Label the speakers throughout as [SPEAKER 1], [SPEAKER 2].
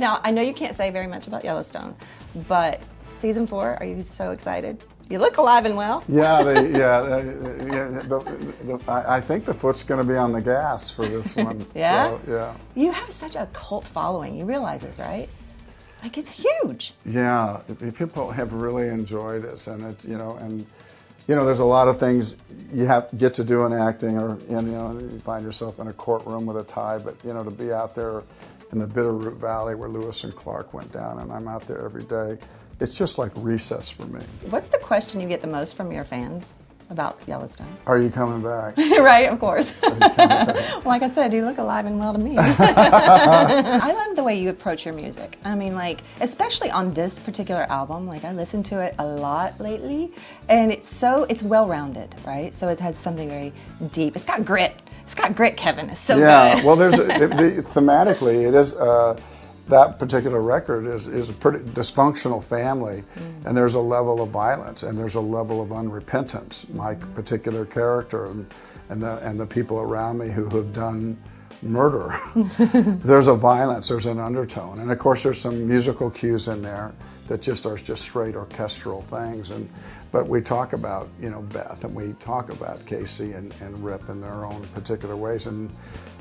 [SPEAKER 1] Now, I know you can't say very much about Yellowstone, but season 4, are you so excited? You look alive and well.
[SPEAKER 2] Yeah, I think the foot's going to be on the gas for this one.
[SPEAKER 1] Yeah?
[SPEAKER 2] So, yeah.
[SPEAKER 1] You have such a cult following. You realize this, right? Like, it's huge.
[SPEAKER 2] Yeah, people have really enjoyed it, and it's, there's a lot of things you get to do in acting, or you find yourself in a courtroom with a tie, but to be out there in the Bitterroot Valley where Lewis and Clark went down, and I'm out there every day. It's just like recess for me.
[SPEAKER 1] What's the question you get the most from your fans about Yellowstone?
[SPEAKER 2] Are you coming back?
[SPEAKER 1] Right, of course. Well, like I said, you look alive and well to me. I love the way you approach your music. I mean, like, especially on this particular album, like I listened to it a lot lately, and it's well-rounded, right? So it has something very deep. It's got grit. It's got grit, Kevin. It's so good.
[SPEAKER 2] Yeah, well, thematically, it is... that particular record is a pretty dysfunctional family, and there's a level of violence and there's a level of unrepentance. My particular character and the people around me who have done murder, there's a violence, there's an undertone, and of course there's some musical cues in there that are just straight orchestral things. But we talk about Beth, and we talk about Casey and Rip in their own particular ways, and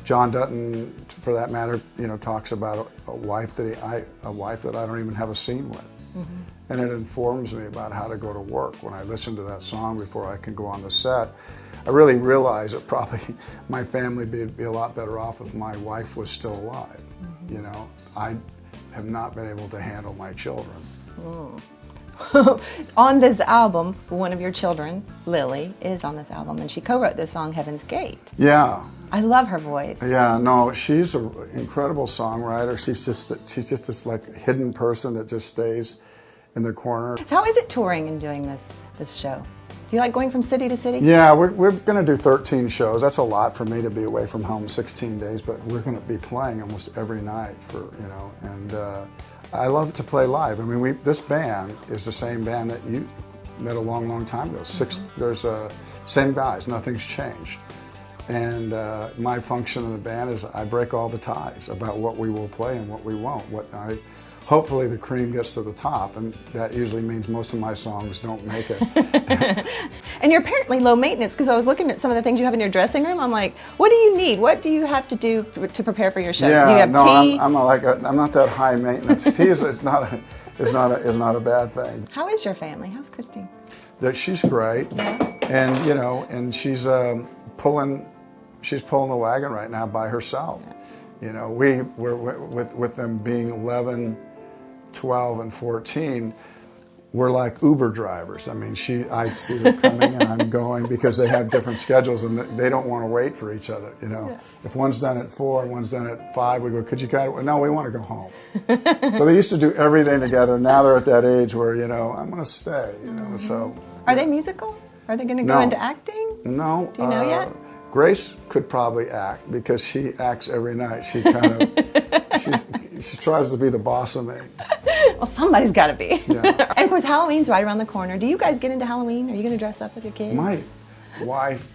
[SPEAKER 2] John Dutton, for that matter, talks about a wife that I don't even have a scene with, and it informs me about how to go to work. When I listen to that song before I can go on the set, I really realize that probably my family would be a lot better off if my wife was still alive. I have not been able to handle my children.
[SPEAKER 1] On this album, one of your children, Lily, is on this album, and she co-wrote this song, Heaven's Gate.
[SPEAKER 2] Yeah.
[SPEAKER 1] I love her voice.
[SPEAKER 2] Yeah, no, she's an incredible songwriter. She's just this like hidden person that just stays in the corner.
[SPEAKER 1] How is it touring and doing this show? Do you like going from city to city?
[SPEAKER 2] Yeah, we're going to do 13 shows. That's a lot for me to be away from home 16 days, but we're going to be playing almost every night and I love to play live. I mean, this band is the same band that you met a long, long time ago. There's same guys, nothing's changed. And my function in the band is I break all the ties about what we will play and what we won't. Hopefully the cream gets to the top, and that usually means most of my songs don't make it.
[SPEAKER 1] And you're apparently low maintenance, because I was looking at some of the things you have in your dressing room. I'm like, what do you need? What do you have to do to prepare for your show?
[SPEAKER 2] Yeah,
[SPEAKER 1] do you have tea?
[SPEAKER 2] I'm not that high maintenance. Tea is not a bad thing.
[SPEAKER 1] How is your family? How's Christine?
[SPEAKER 2] She's great, and she's pulling the wagon right now by herself. We're with them being 11, 12, and 14, we're like Uber drivers. I mean, I see them coming and I'm going, because they have different schedules and they don't want to wait for each other.
[SPEAKER 1] Yeah.
[SPEAKER 2] If one's done at 4 and one's done at 5, we go, could you no, we want to go home. So they used to do everything together. Now they're at that age where, I'm going to stay, so.
[SPEAKER 1] Are they musical? Are they going to go into acting?
[SPEAKER 2] No.
[SPEAKER 1] Do you know yet?
[SPEAKER 2] Grace could probably act, because she acts every night. She she tries to be the boss of me.
[SPEAKER 1] Well, somebody's got to be.
[SPEAKER 2] Yeah.
[SPEAKER 1] And of course, Halloween's right around the corner. Do you guys get into Halloween? Are you going to dress up with your kids?
[SPEAKER 2] My wife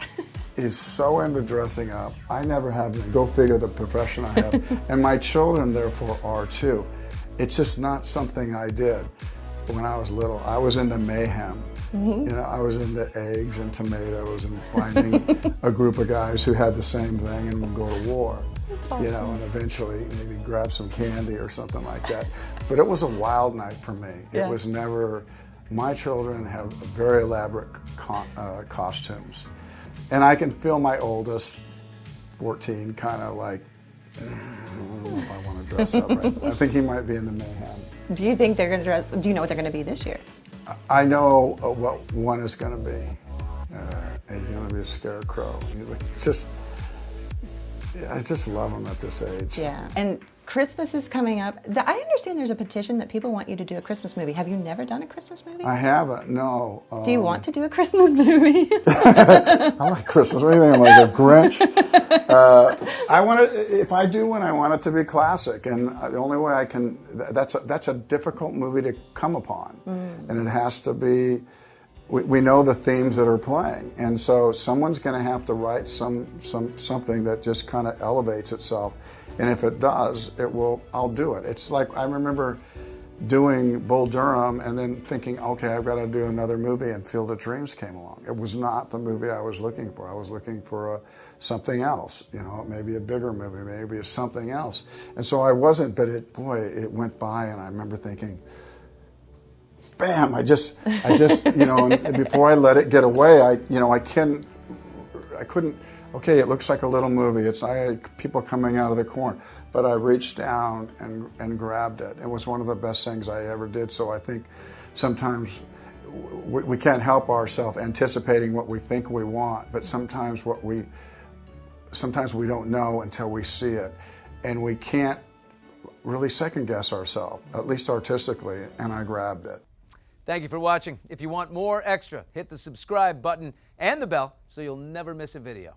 [SPEAKER 2] is so into dressing up. I never have been. Go figure the profession I have. And my children, therefore, are too. It's just not something I did when I was little. I was into mayhem. I was into eggs and tomatoes and finding a group of guys who had the same thing and would go to war.
[SPEAKER 1] Awesome.
[SPEAKER 2] And eventually maybe grab some candy or something like that. But it was a wild night for me.
[SPEAKER 1] Yeah.
[SPEAKER 2] It was never. My children have very elaborate costumes, and I can feel my oldest, 14, kind of like, I don't know if I want to dress up right. I think he might be in the mayhem.
[SPEAKER 1] Do you think they're going to dress? Do you know what they're going to be this year?
[SPEAKER 2] I know what one is going to be. He's going to be a scarecrow. I just love him at this age.
[SPEAKER 1] Yeah. And Christmas is coming up. I understand there's a petition that people want you to do a Christmas movie. Have you never done a Christmas movie?
[SPEAKER 2] I haven't, no.
[SPEAKER 1] Do you want to do a Christmas movie?
[SPEAKER 2] I like Christmas. What do you think? I'm like a Grinch? If I do one, I want it to be classic. And the only way I can, that's a difficult movie to come upon. And it has to be, we know the themes that are playing. And so someone's going to have to write something that just kind of elevates itself. and if it does, I'll do it. It's like, I remember doing Bull Durham and then thinking, okay, I've got to do another movie, and Field of Dreams came along. It was not the movie I was looking for. I was looking for something else, maybe a bigger movie, maybe something else. And so I wasn't, but it went by, and I remember thinking, bam, I just, and before I let it get away, I couldn't, okay, it looks like a little movie. I had people coming out of the corn, but I reached down and grabbed it. It was one of the best things I ever did. So I think sometimes we can't help ourselves anticipating what we think we want, but sometimes we don't know until we see it, and we can't really second guess ourselves, at least artistically, and I grabbed it.
[SPEAKER 3] Thank you for watching. If you want more extra, hit the subscribe button and the bell so you'll never miss a video.